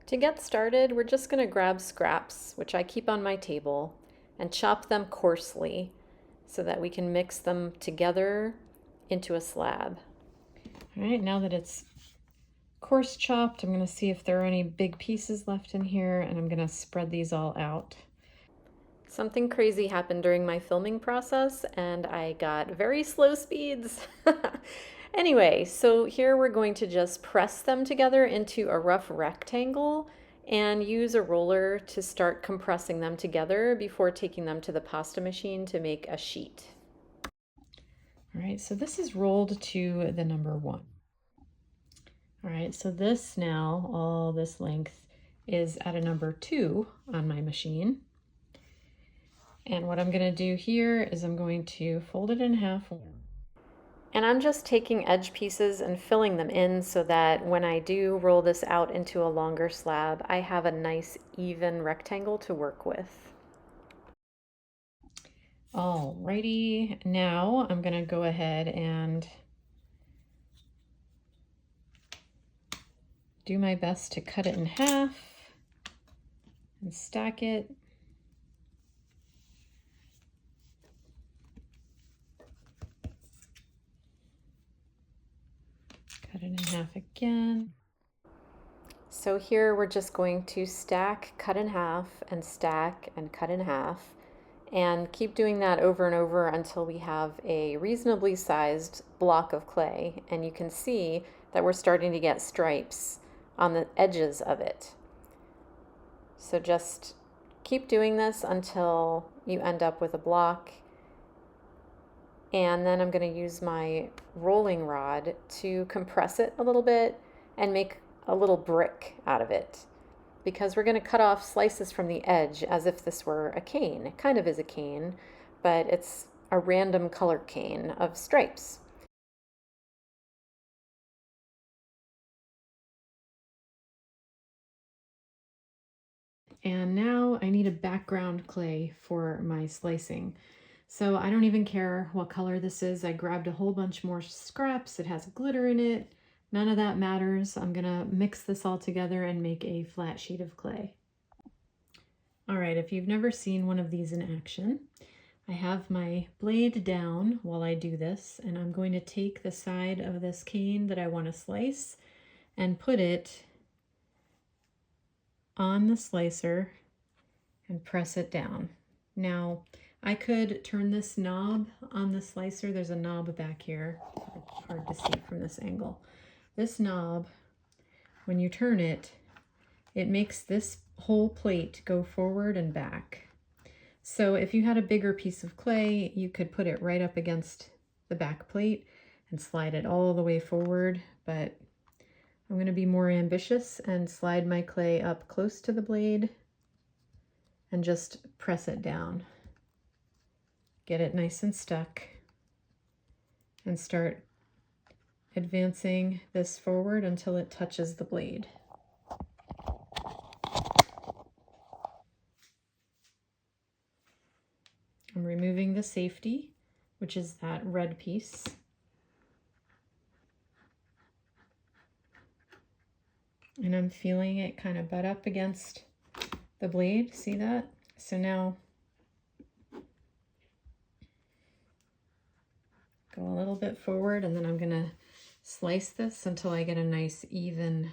To get started, we're just going to grab scraps, which I keep on my table, and chop them coarsely so that we can mix them together into a slab. All right, now that it's coarse chopped, I'm going to see if there are any big pieces left in here, and I'm going to spread these all out. Something crazy happened during my filming process, and I got very slow speeds. Anyway, so here we're going to just press them together into a rough rectangle and use a roller to start compressing them together before taking them to the pasta machine to make a sheet. All right, so this is rolled to the number 1. All right, so this now, all this length, is at a number 2 on my machine. And what I'm going to do here is I'm going to fold it in half. And I'm just taking edge pieces and filling them in so that when I do roll this out into a longer slab, I have a nice even rectangle to work with. Alrighty, now I'm going to go ahead and do my best to cut it in half and stack it. Cut it in half again. So here we're just going to stack, cut in half, and stack and cut in half, and keep doing that over and over until we have a reasonably sized block of clay. And you can see that we're starting to get stripes on the edges of it. So just keep doing this until you end up with a block. And then I'm going to use my rolling rod to compress it a little bit and make a little brick out of it, because we're going to cut off slices from the edge as if this were a cane. It kind of is a cane, but it's a random color cane of stripes. And now I need a background clay for my slicing. So I don't even care what color this is. I grabbed a whole bunch more scraps. It has glitter in it. None of that matters. I'm gonna mix this all together and make a flat sheet of clay. All right, if you've never seen one of these in action, I have my blade down while I do this, and I'm going to take the side of this cane that I want to slice and put it on the slicer and press it down. Now, I could turn this knob on the slicer. There's a knob back here. It's hard to see from this angle. This knob, when you turn it, it makes this whole plate go forward and back. So if you had a bigger piece of clay, you could put it right up against the back plate and slide it all the way forward, but I'm going to be more ambitious and slide my clay up close to the blade and just press it down. Get it nice and stuck and start advancing this forward until it touches the blade. I'm removing the safety, which is that red piece. And I'm feeling it kind of butt up against the blade. See that? So now go a little bit forward, and then I'm gonna slice this until I get a nice even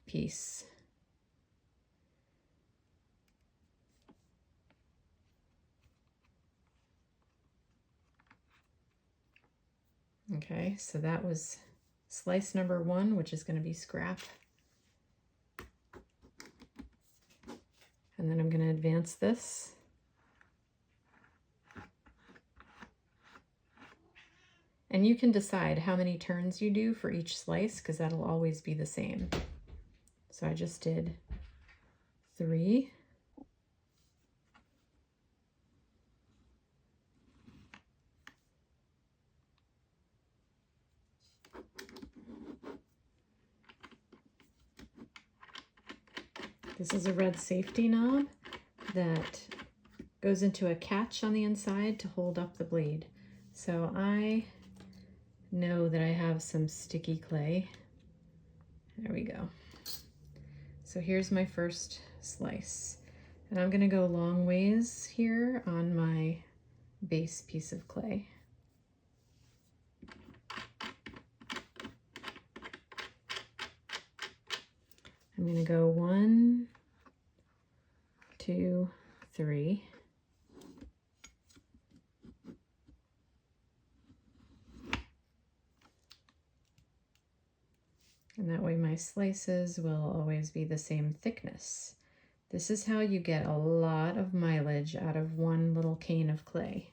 piece. Okay, so that was slice number 1, which is going to be scrap. And then I'm going to advance this. And you can decide how many turns you do for each slice, because that'll always be the same. So I just did 3. This is a red safety knob that goes into a catch on the inside to hold up the blade. So I know that I have some sticky clay. There we go. So here's my first slice. And I'm gonna go long ways here on my base piece of clay. I'm gonna go 1, 2, 3. And that way my slices will always be the same thickness. This is how you get a lot of mileage out of one little cane of clay.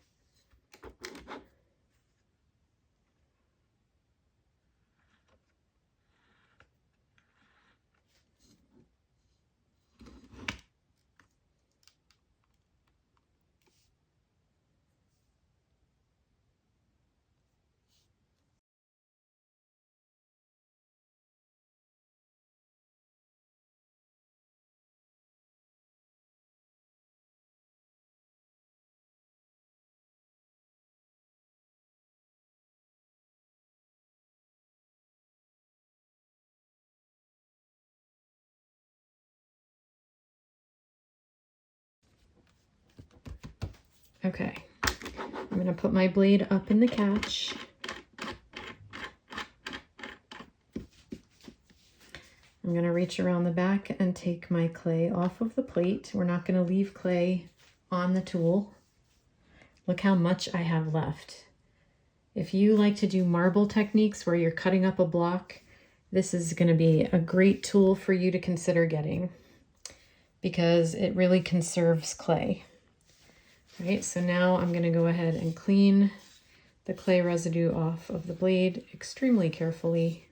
Okay, I'm going to put my blade up in the catch. I'm going to reach around the back and take my clay off of the plate. We're not going to leave clay on the tool. Look how much I have left. If you like to do marble techniques where you're cutting up a block, this is going to be a great tool for you to consider getting because it really conserves clay. All right, so now I'm going to go ahead and clean the clay residue off of the blade extremely carefully.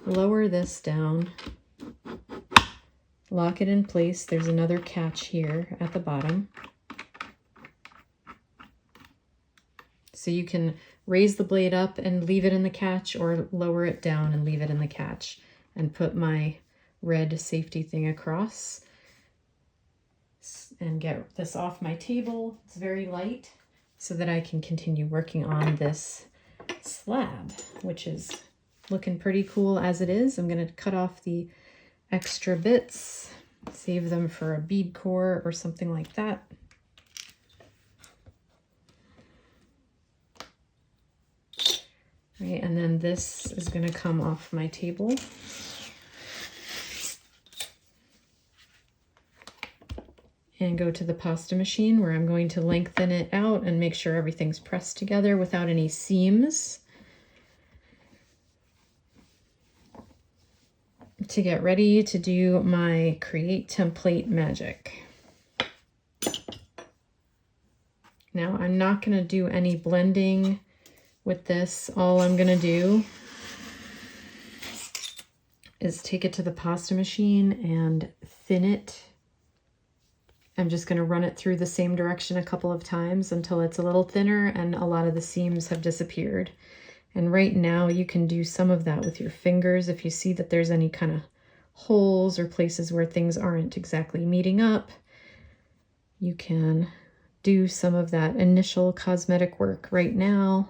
Lower this down, lock it in place. There's another catch here at the bottom. So you can raise the blade up and leave it in the catch, or lower it down and leave it in the catch, and put my red safety thing across and get this off my table. It's very light so that I can continue working on this slab, which is looking pretty cool as it is. I'm going to cut off the extra bits, save them for a bead core or something like that. Right, and then this is going to come off my table. And go to the pasta machine where I'm going to lengthen it out and make sure everything's pressed together without any seams, to get ready to do my create template magic. Now I'm not going to do any blending with this. All I'm going to do is take it to the pasta machine and thin it. I'm just going to run it through the same direction a couple of times until it's a little thinner and a lot of the seams have disappeared. And right now you can do some of that with your fingers. If you see that there's any kind of holes or places where things aren't exactly meeting up, you can do some of that initial cosmetic work right now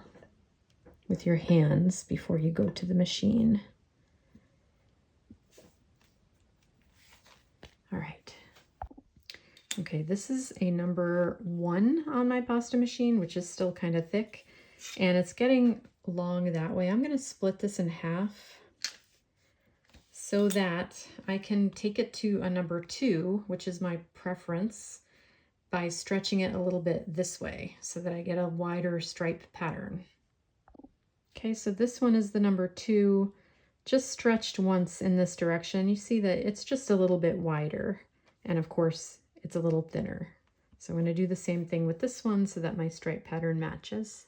with your hands before you go to the machine. All right. Okay, this is a number 1 on my pasta machine, which is still kind of thick, and it's getting long that way. I'm going to split this in half so that I can take it to a number 2, which is my preference, by stretching it a little bit this way so that I get a wider stripe pattern. Okay, so this one is the number 2, just stretched once in this direction. You see that it's just a little bit wider, and of course it's a little thinner. So I'm going to do the same thing with this one so that my stripe pattern matches.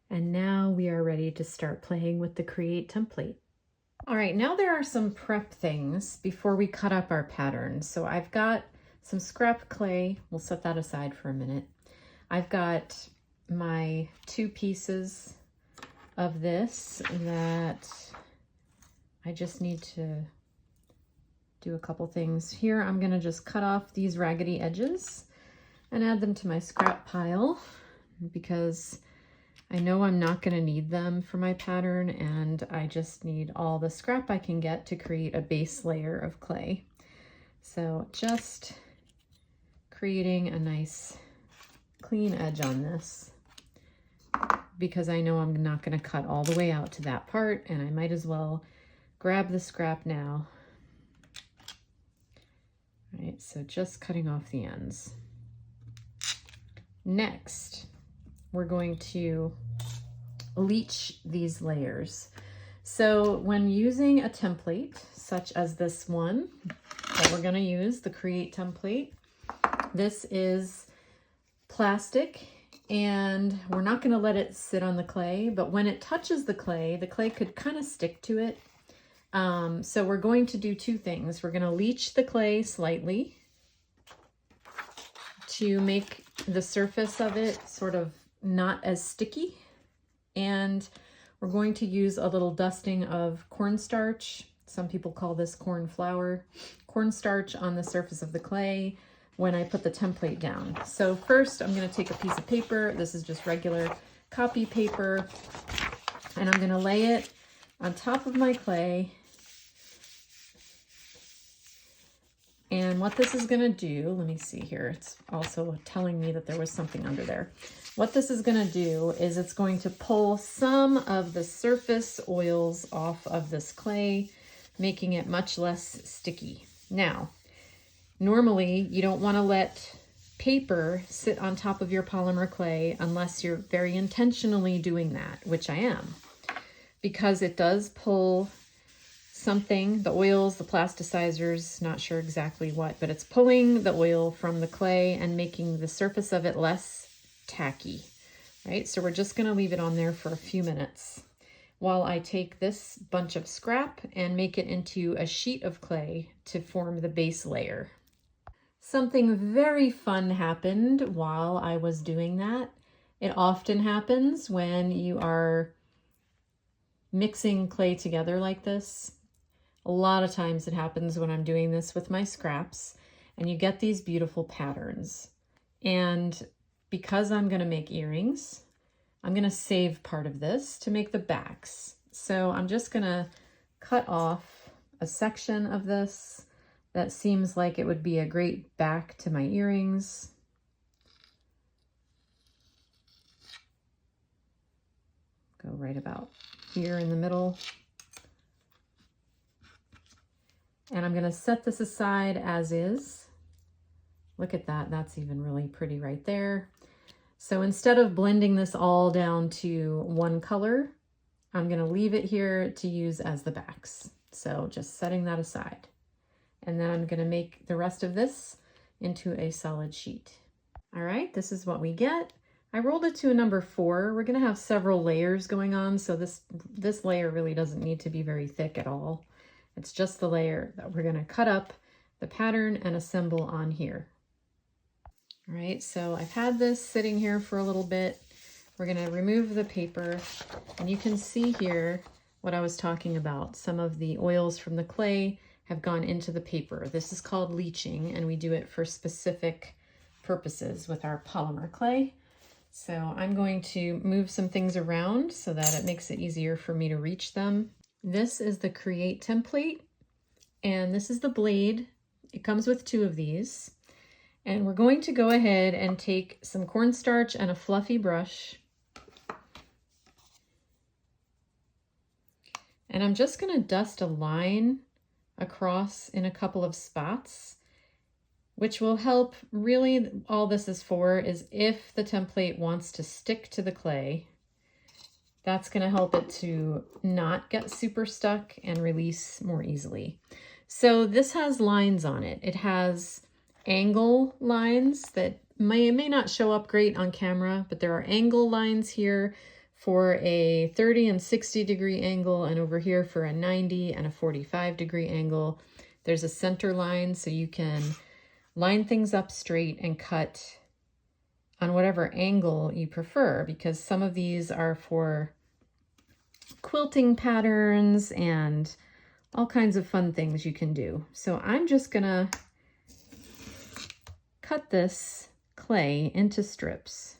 And now we are ready to start playing with the create template. All right, now there are some prep things before we cut up our pattern. So I've got some scrap clay. We'll set that aside for a minute. I've got my 2 pieces of this that I just need to do a couple things here. I'm going to just cut off these raggedy edges and add them to my scrap pile because I know I'm not going to need them for my pattern, and I just need all the scrap I can get to create a base layer of clay. So just creating a nice clean edge on this, because I know I'm not going to cut all the way out to that part, and I might as well grab the scrap now. All right, so just cutting off the ends. Next, we're going to leach these layers. So when using a template such as this one that we're going to use, the Create template, this is plastic, and we're not going to let it sit on the clay, but when it touches the clay could kind of stick to it. So we're going to do two things. We're going to leach the clay slightly to make the surface of it sort of not as sticky, and we're going to use a little dusting of cornstarch. Some people call this corn flour. Cornstarch on the surface of the clay when I put the template down. So first I'm going to take a piece of paper. This is just regular copy paper, and I'm going to lay it on top of my clay. And what this is going to do, let me see here, it's also telling me that there was something under there. What this is going to do is it's going to pull some of the surface oils off of this clay, making it much less sticky. Now, normally you don't want to let paper sit on top of your polymer clay unless you're very intentionally doing that, which I am, because it does pull something, the oils, the plasticizers, not sure exactly what, but it's pulling the oil from the clay and making the surface of it less tacky, right? So we're just going to leave it on there for a few minutes while I take this bunch of scrap and make it into a sheet of clay to form the base layer. Something very fun happened while I was doing that. It often happens when you are mixing clay together like this. A lot of times it happens when I'm doing this with my scraps, and you get these beautiful patterns. And because I'm going to make earrings, I'm going to save part of this to make the backs. So I'm just going to cut off a section of this that seems like it would be a great back to my earrings. Go right about here in the middle. And I'm going to set this aside as is. Look at that. That's even really pretty right there. So instead of blending this all down to one color, I'm going to leave it here to use as the backs. So just setting that aside. And then I'm going to make the rest of this into a solid sheet. All right, this is what we get. I rolled it to a number 4. We're going to have several layers going on, so this layer really doesn't need to be very thick at all. It's just the layer that we're going to cut up the pattern and assemble on here. All right, so I've had this sitting here for a little bit. We're going to remove the paper, and you can see here what I was talking about. Some of the oils from the clay have gone into the paper. This is called leaching, and we do it for specific purposes with our polymer clay. So I'm going to move some things around so that it makes it easier for me to reach them. This is the Create template, and this is the blade. It comes with 2 of these. And we're going to go ahead and take some cornstarch and a fluffy brush. And I'm just going to dust a line across in a couple of spots, which will help. Really, all this is for is if the template wants to stick to the clay, that's going to help it to not get super stuck and release more easily. So this has lines on it. It has angle lines that may not show up great on camera, but there are angle lines here for a 30 and 60 degree angle, and over here for a 90 and a 45 degree angle. There's a center line, so you can line things up straight and cut on whatever angle you prefer, because some of these are for quilting patterns and all kinds of fun things you can do. So I'm just gonna cut this clay into strips.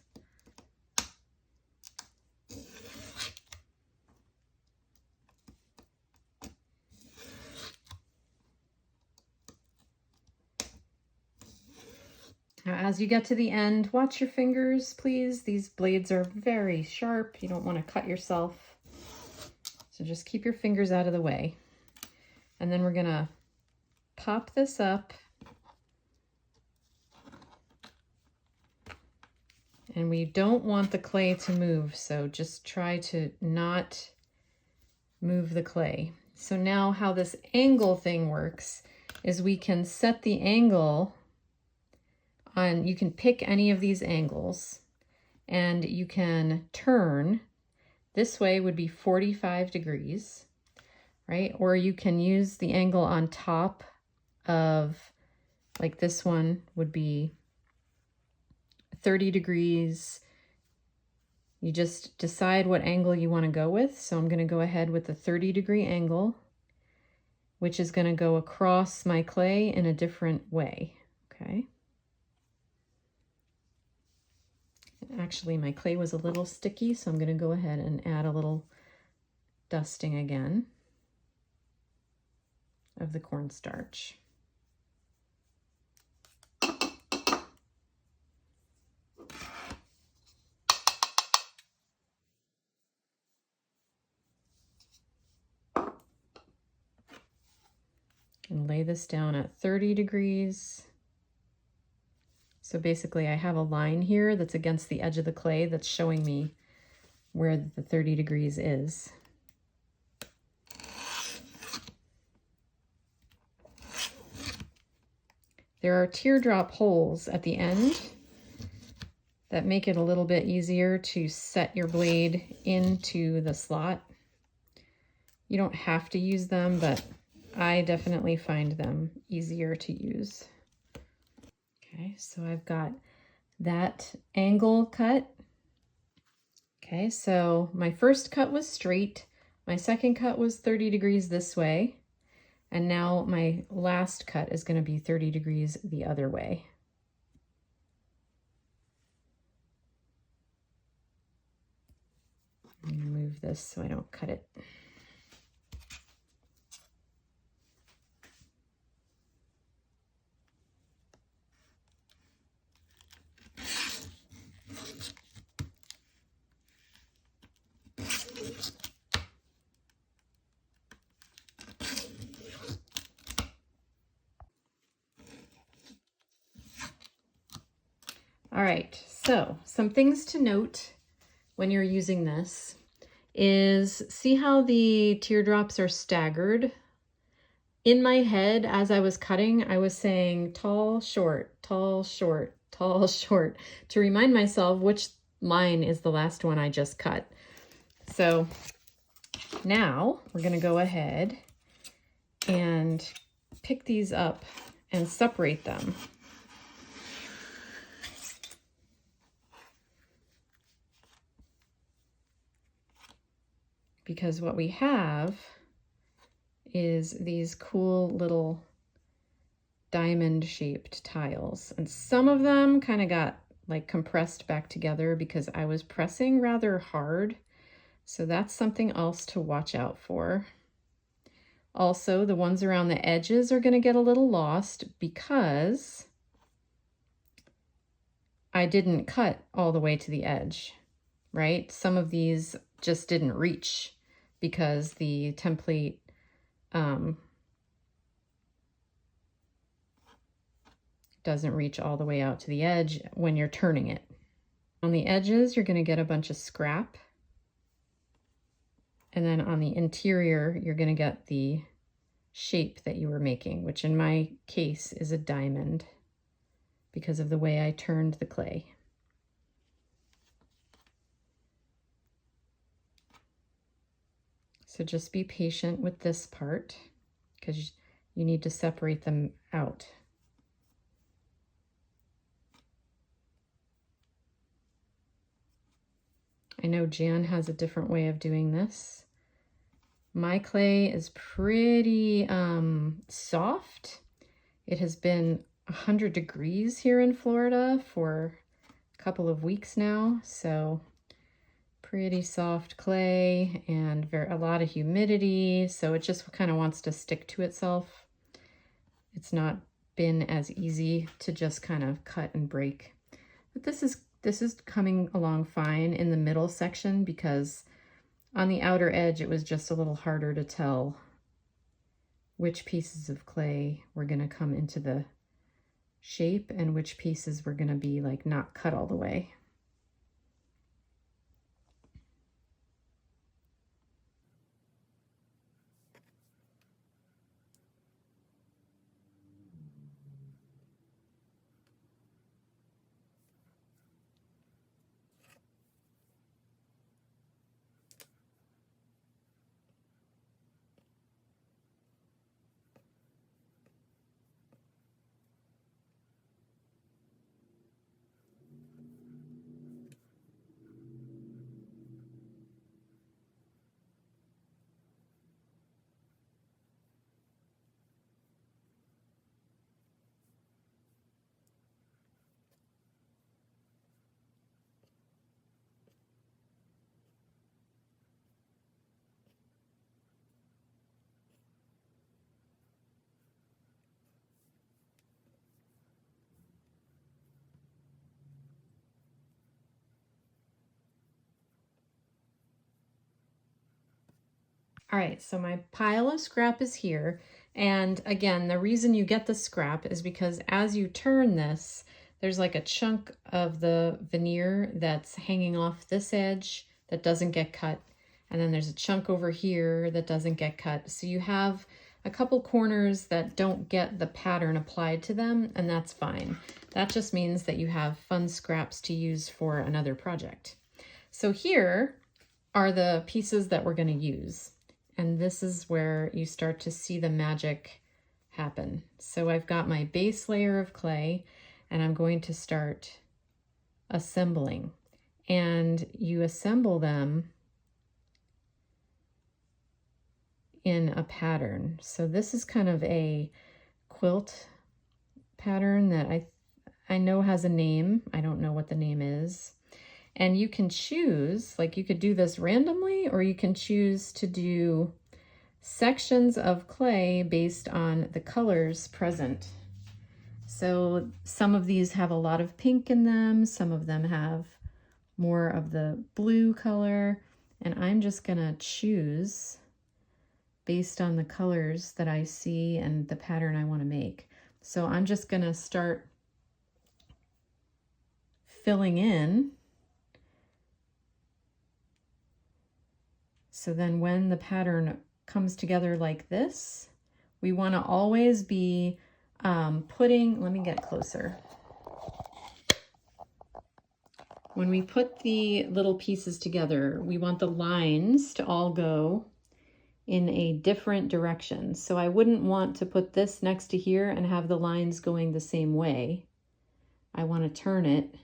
Now, as you get to the end, watch your fingers, please. These blades are very sharp. You don't want to cut yourself. So just keep your fingers out of the way. And then we're gonna pop this up. And we don't want the clay to move, so just try to not move the clay. So now how this angle thing works is we can set the angle on, you can pick any of these angles and you can turn. This way would be 45 degrees, right? Or you can use the angle on top of, like this one would be 30 degrees. You just decide what angle you want to go with. So I'm going to go ahead with the 30-degree angle, which is going to go across my clay in a different way. Okay. Actually, my clay was a little sticky, so I'm going to go ahead and add a little dusting again of the cornstarch. And lay this down at 30 degrees. So basically I have a line here that's against the edge of the clay that's showing me where the 30 degrees is. There are teardrop holes at the end that make it a little bit easier to set your blade into the slot. You don't have to use them, but I definitely find them easier to use. Okay, so I've got that angle cut. Okay, so my first cut was straight. My second cut was 30 degrees this way. And now my last cut is going to be 30 degrees the other way. I'm going to move this so I don't cut it. All right, so some things to note when you're using this is, see how the teardrops are staggered? In my head, as I was cutting, I was saying tall, short, tall, short, tall, short, to remind myself which line is the last one I just cut. So now we're gonna go ahead and pick these up and separate them. Because what we have is these cool little diamond shaped tiles, and some of them kind of got like compressed back together because I was pressing rather hard. So that's something else to watch out for. Also, the ones around the edges are going to get a little lost because I didn't cut all the way to the edge, right? Some of these just didn't reach because the template doesn't reach all the way out to the edge when you're turning it. On the edges, you're going to get a bunch of scrap. And then on the interior, you're going to get the shape that you were making, which in my case is a diamond because of the way I turned the clay. So just be patient with this part because you need to separate them out. I know Jan has a different way of doing this. My clay is pretty soft. It has been 100 degrees here in Florida for a couple of weeks now, so pretty soft clay and a lot of humidity, so it just kind of wants to stick to itself. It's not been as easy to just kind of cut and break. But this is coming along fine in the middle section, because on the outer edge it was just a little harder to tell which pieces of clay were going to come into the shape and which pieces were going to be like not cut all the way. All right, so my pile of scrap is here. And again, the reason you get the scrap is because as you turn this, there's like a chunk of the veneer that's hanging off this edge that doesn't get cut. And then there's a chunk over here that doesn't get cut. So you have a couple corners that don't get the pattern applied to them, and that's fine. That just means that you have fun scraps to use for another project. So here are the pieces that we're going to use. And this is where you start to see the magic happen. So I've got my base layer of clay, and I'm going to start assembling. And you assemble them in a pattern. So this is kind of a quilt pattern that I know has a name. I don't know what the name is. And you can choose, like you could do this randomly, or you can choose to do sections of clay based on the colors present. So some of these have a lot of pink in them, some of them have more of the blue color, and I'm just gonna choose based on the colors that I see and the pattern I want to make. So I'm just gonna start filling in. So then when the pattern comes together like this, we want to always be putting, let me get closer. When we put the little pieces together, we want the lines to all go in a different direction. So I wouldn't want to put this next to here and have the lines going the same way. I want to turn it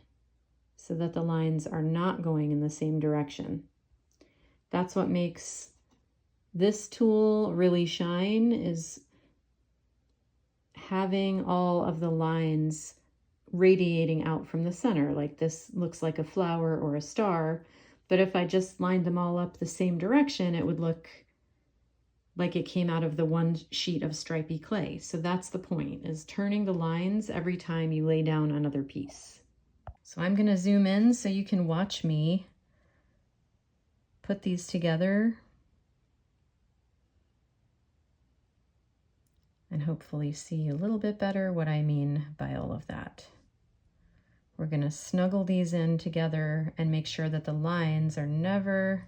so that the lines are not going in the same direction. That's what makes this tool really shine, is having all of the lines radiating out from the center. Like this looks like a flower or a star, but if I just lined them all up the same direction, it would look like it came out of the one sheet of stripy clay. So that's the point, is turning the lines every time you lay down another piece. So I'm going to zoom in so you can watch me put these together and hopefully see a little bit better what I mean by all of that. We're going to snuggle these in together and make sure that the lines are never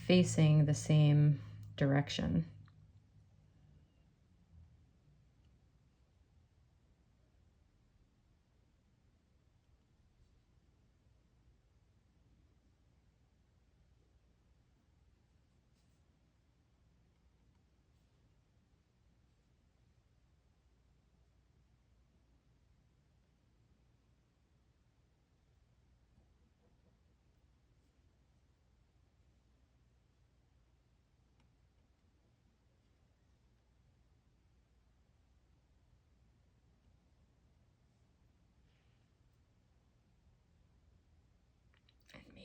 facing the same direction.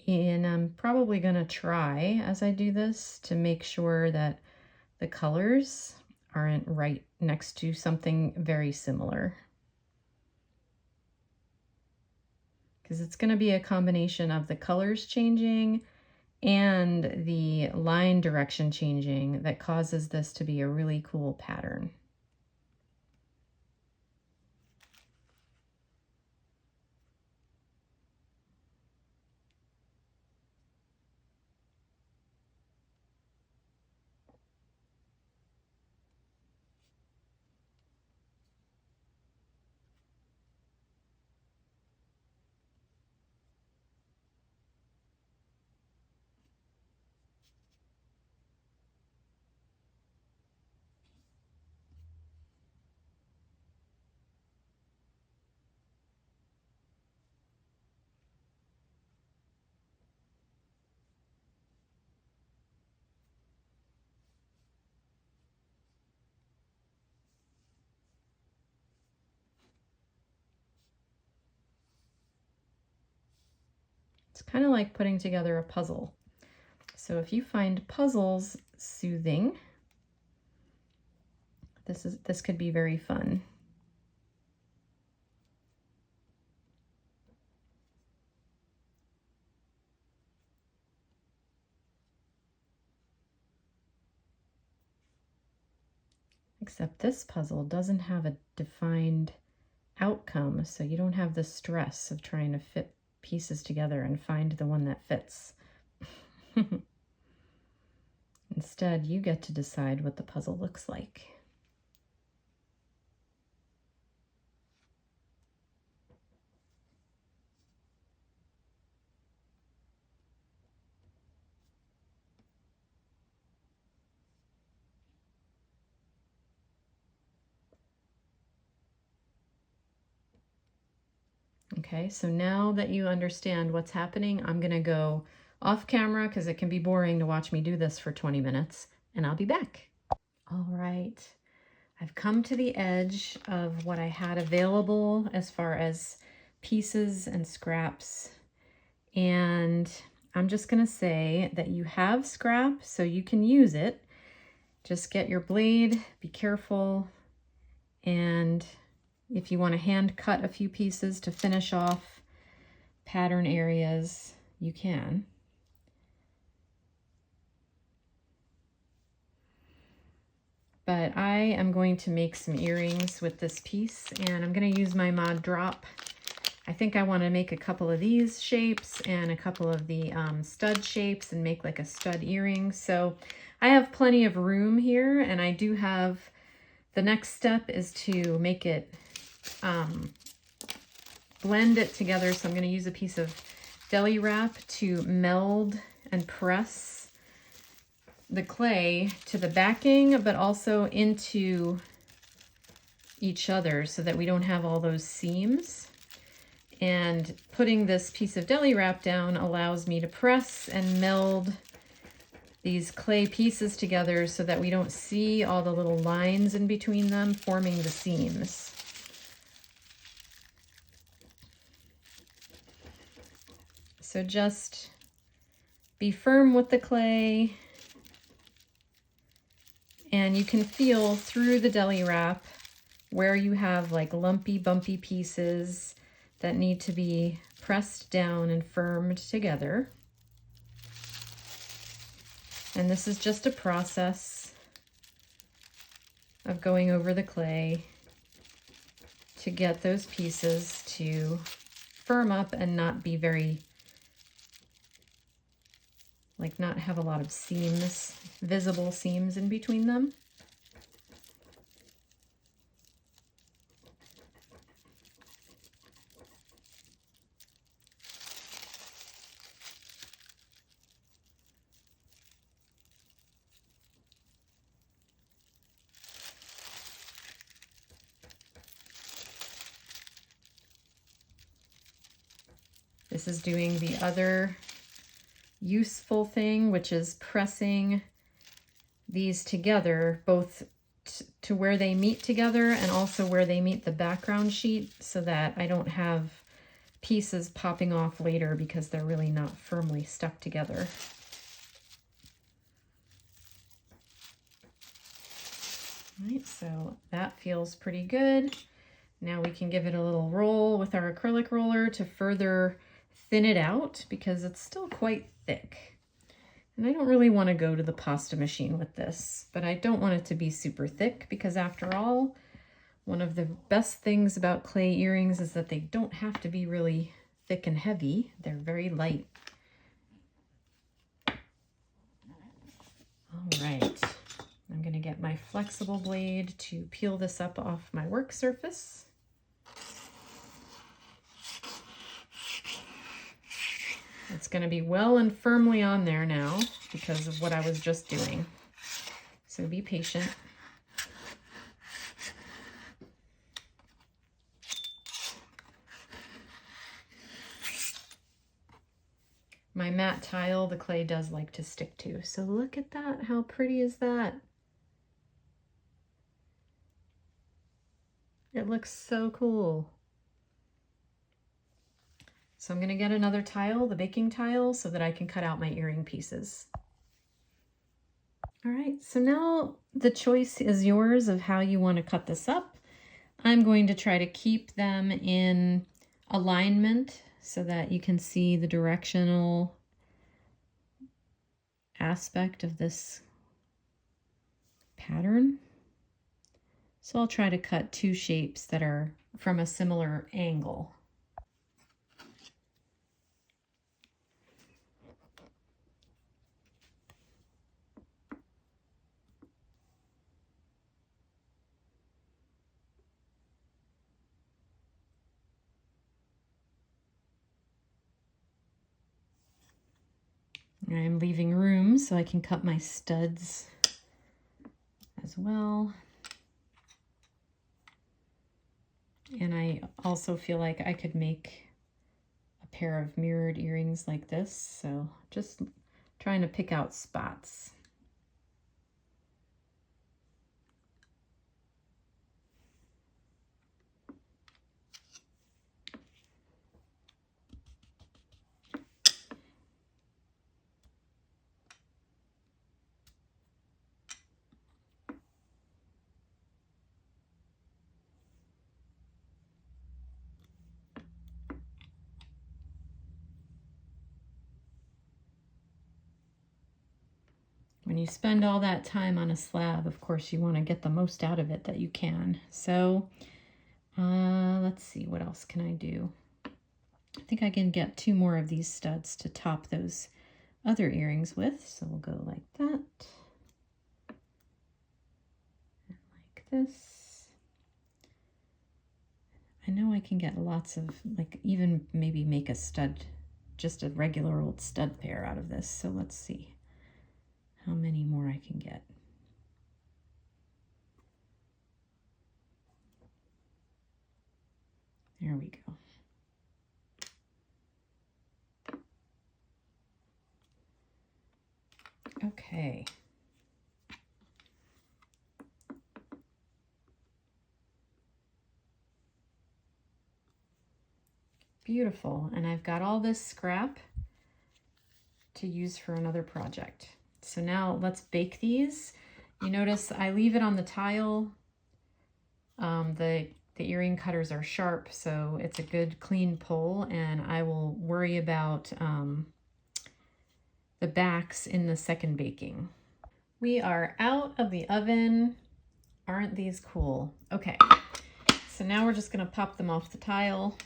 And I'm probably going to try, as I do this, to make sure that the colors aren't right next to something very similar. Because it's going to be a combination of the colors changing and the line direction changing that causes this to be a really cool pattern. It's kind of like putting together a puzzle. So if you find puzzles soothing, this could be very fun. Except this puzzle doesn't have a defined outcome, so you don't have the stress of trying to fit pieces together and find the one that fits. Instead, you get to decide what the puzzle looks like. Okay, so now that you understand what's happening, I'm gonna go off camera because it can be boring to watch me do this for 20 minutes, and I'll be back. All right, I've come to the edge of what I had available as far as pieces and scraps, and I'm just gonna say that you have scrap, so you can use it. Just get your blade, be careful, and if you want to hand cut a few pieces to finish off pattern areas, you can. But I am going to make some earrings with this piece, and I'm going to use my mod drop. I think I want to make a couple of these shapes and a couple of the stud shapes and make like a stud earring. So I have plenty of room here, and I do have, the next step is to make it blend it together. So I'm going to use a piece of deli wrap to meld and press the clay to the backing, but also into each other so that we don't have all those seams. And putting this piece of deli wrap down allows me to press and meld these clay pieces together so that we don't see all the little lines in between them forming the seams. So just be firm with the clay, and you can feel through the deli wrap where you have like lumpy, bumpy pieces that need to be pressed down and firmed together. And this is just a process of going over the clay to get those pieces to firm up and not be very, like not have a lot of seams, visible seams in between them. This is doing the other useful thing, which is pressing these together, both to where they meet together and also where they meet the background sheet, so that I don't have pieces popping off later because they're really not firmly stuck together. All right, so that feels pretty good. Now we can give it a little roll with our acrylic roller to further thin it out because it's still quite thick. And I don't really want to go to the pasta machine with this, but I don't want it to be super thick because after all, one of the best things about clay earrings is that they don't have to be really thick and heavy. They're very light. All right, I'm going to get my flexible blade to peel this up off my work surface. It's going to be well and firmly on there now because of what I was just doing. So be patient. My matte tile, the clay does like to stick to. So look at that. How pretty is that? It looks so cool. So I'm going to get another tile, the baking tile, so that I can cut out my earring pieces. All right, so now the choice is yours of how you want to cut this up. I'm going to try to keep them in alignment so that you can see the directional aspect of this pattern. So I'll try to cut two shapes that are from a similar angle. I'm leaving room so I can cut my studs as well. And I also feel like I could make a pair of mirrored earrings like this. So just trying to pick out spots. When you spend all that time on a slab, of course, you want to get the most out of it that you can. So let's see, what else can I do? I think I can get two more of these studs to top those other earrings with. So we'll go like that. And like this. I know I can get lots of, like, even maybe make a stud, just a regular old stud pair out of this. So let's see how many more I can get. There we go. Okay. Beautiful. And I've got all this scrap to use for another project. So now let's bake these. You notice I leave it on the tile. The earring cutters are sharp, so it's a good clean pull, and I will worry about the backs in the second baking. We are out of the oven. Aren't these cool? Okay, so now we're just gonna pop them off the tile.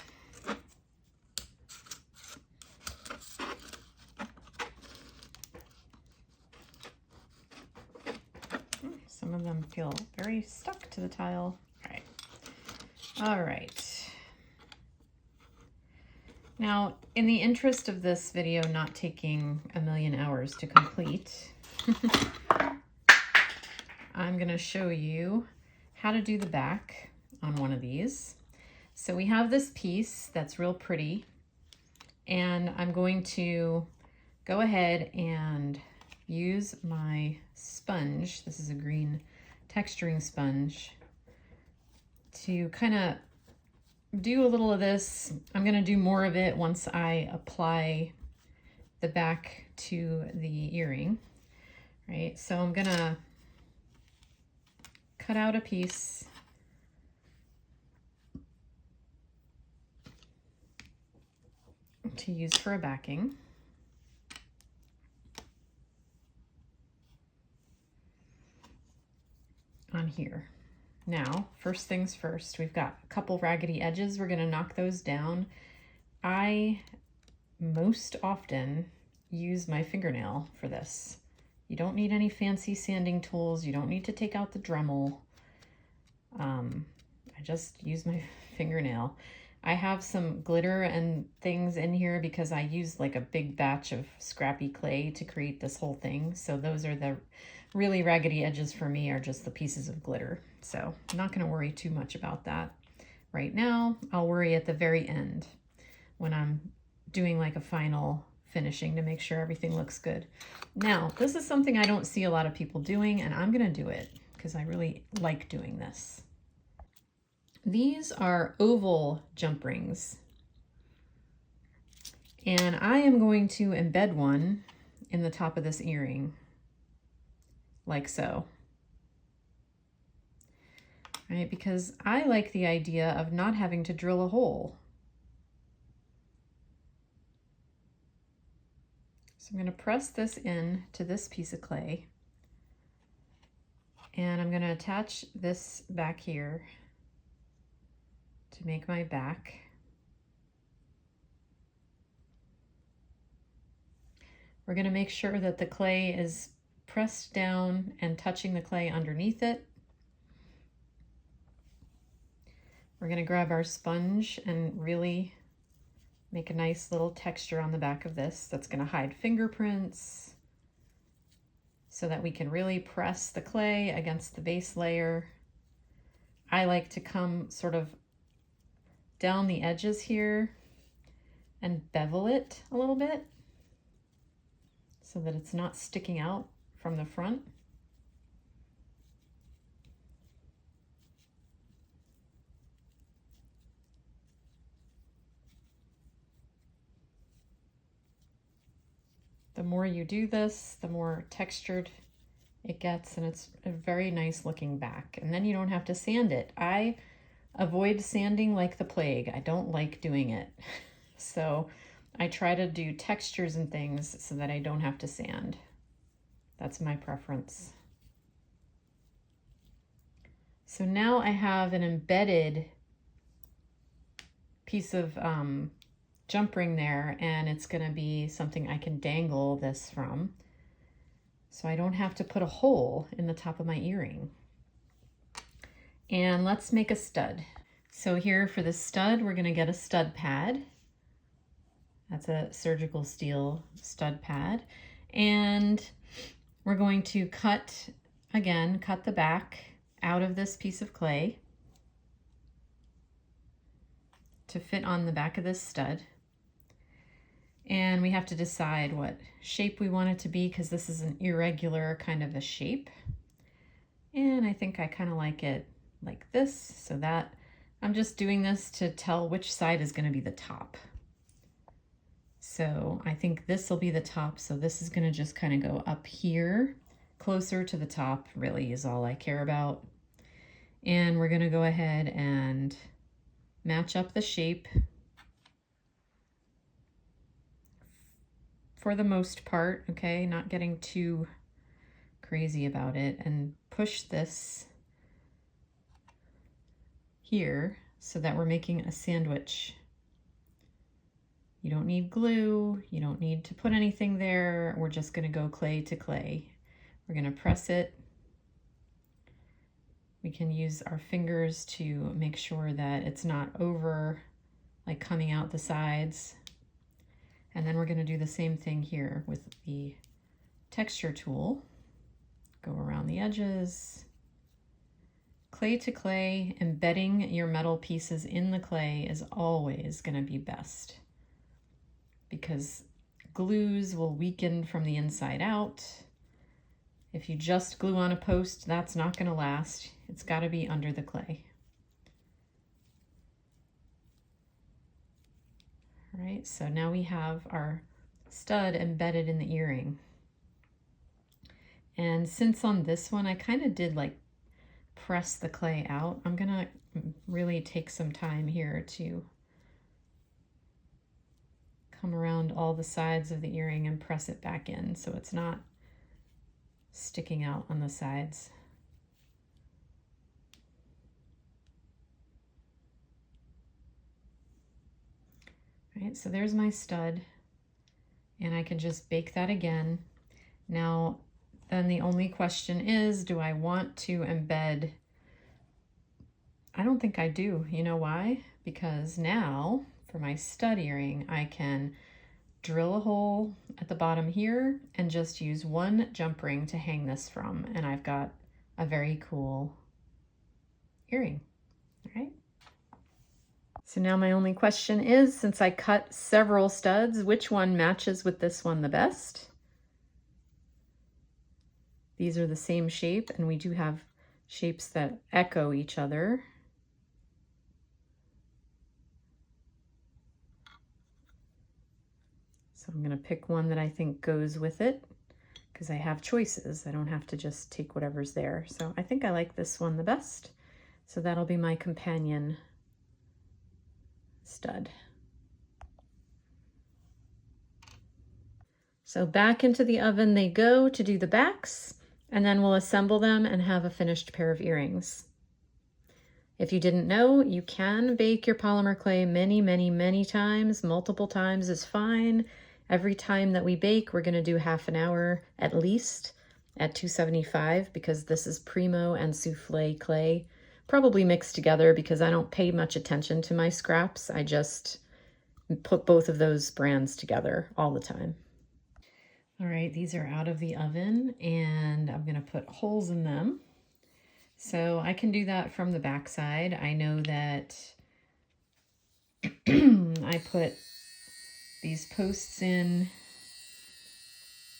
Some of them feel very stuck to the tile. All right. Now, in the interest of this video not taking a million hours to complete, I'm going to show you how to do the back on one of these. So we have this piece that's real pretty, and I'm going to go ahead and use my sponge. This is a green texturing sponge to kind of do a little of this. I'm going to do more of it once I apply the back to the earring, right? So I'm going to cut out a piece to use for a backing. On here. Now, first things first, we've got a couple raggedy edges. We're going to knock those down. I most often use my fingernail for this. You don't need any fancy sanding tools. You don't need to take out the Dremel. I just use my fingernail. I have some glitter and things in here because I used like a big batch of scrappy clay to create this whole thing. So those are the really raggedy edges for me, are just the pieces of glitter. So I'm not going to worry too much about that right now. I'll worry at the very end when I'm doing like a final finishing to make sure everything looks good. Now, this is something I don't see a lot of people doing, and I'm going to do it because I really like doing this. These are oval jump rings, and I am going to embed one in the top of this earring, like so. Right, because I like the idea of not having to drill a hole. So I'm going to press this in to this piece of clay, and I'm going to attach this back here to make my back. We're going to make sure that the clay is pressed down and touching the clay underneath it. We're going to grab our sponge and really make a nice little texture on the back of this that's going to hide fingerprints so that we can really press the clay against the base layer. I like to come sort of down the edges here and bevel it a little bit so that it's not sticking out from the front. The more you do this, the more textured it gets, and it's a very nice looking back. And then you don't have to sand it. I avoid sanding like the plague. I don't like doing it. So I try to do textures and things so that I don't have to sand. That's my preference. So now I have an embedded piece of jump ring there, and it's going to be something I can dangle this from, so I don't have to put a hole in the top of my earring. And let's make a stud. So here for the stud, we're going to get a stud pad. That's a surgical steel stud pad. And we're going to cut the back out of this piece of clay to fit on the back of this stud. And we have to decide what shape we want it to be, because this is an irregular kind of a shape. And I think I kind of like it like this, so that I'm just doing this to tell which side is going to be the top. So I think this will be the top, so this is going to just kind of go up here, closer to the top, really is all I care about. And we're going to go ahead and match up the shape for the most part, okay? Not getting too crazy about it, and push this here so that we're making a sandwich. You don't need glue, you don't need to put anything there. We're just gonna go clay to clay. We're gonna press it. We can use our fingers to make sure that it's not over, like coming out the sides. And then we're going to do the same thing here with the texture tool. Go around the edges. Clay to clay, embedding your metal pieces in the clay is always going to be best, because glues will weaken from the inside out. If you just glue on a post, that's not going to last. It's got to be under the clay. All right, so now we have our stud embedded in the earring. And since on this one I kind of did like press the clay out. I'm gonna really take some time here to come around all the sides of the earring and press it back in so it's not sticking out on the sides. All right, so there's my stud, and I can just bake that again. Now, then the only question is, do I want to embed? I don't think I do. You know why? Because now for my stud earring, I can drill a hole at the bottom here and just use one jump ring to hang this from, and I've got a very cool earring. All right. So now my only question is, since I cut several studs, which one matches with this one the best? These are the same shape, and we do have shapes that echo each other. So I'm going to pick one that I think goes with it because I have choices. I don't have to just take whatever's there. So I think I like this one the best. So that'll be my companion stud. So back into the oven they go to do the backs, and then we'll assemble them and have a finished pair of earrings. If you didn't know, you can bake your polymer clay many, many, many times. Multiple times is fine. Every time that we bake, we're gonna do half an hour at least at 275 because this is primo and souffle clay, probably mixed together because I don't pay much attention to my scraps. I just put both of those brands together all the time. All right, these are out of the oven and I'm gonna put holes in them. So I can do that from the back side. I know that I put these posts in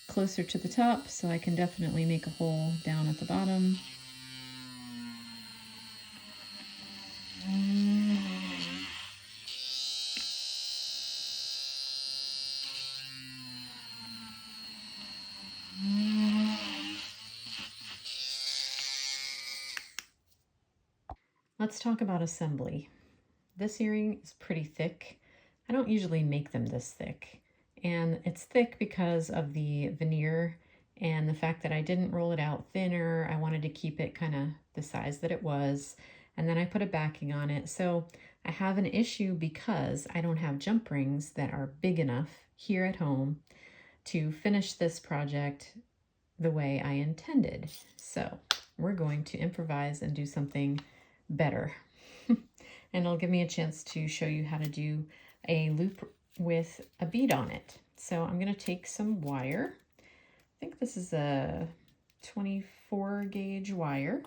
closer to the top, so I can definitely make a hole down at the bottom. Let's talk about assembly. This earring is pretty thick. I don't usually make them this thick, and it's thick because of the veneer and the fact that I didn't roll it out thinner. I wanted to keep it kind of the size that it was, and then I put a backing on it. So I have an issue because I don't have jump rings that are big enough here at home to finish this project the way I intended. So we're going to improvise and do something better. And it'll give me a chance to show you how to do a loop with a bead on it. So I'm going to take some wire. I think this is a 24 gauge wire.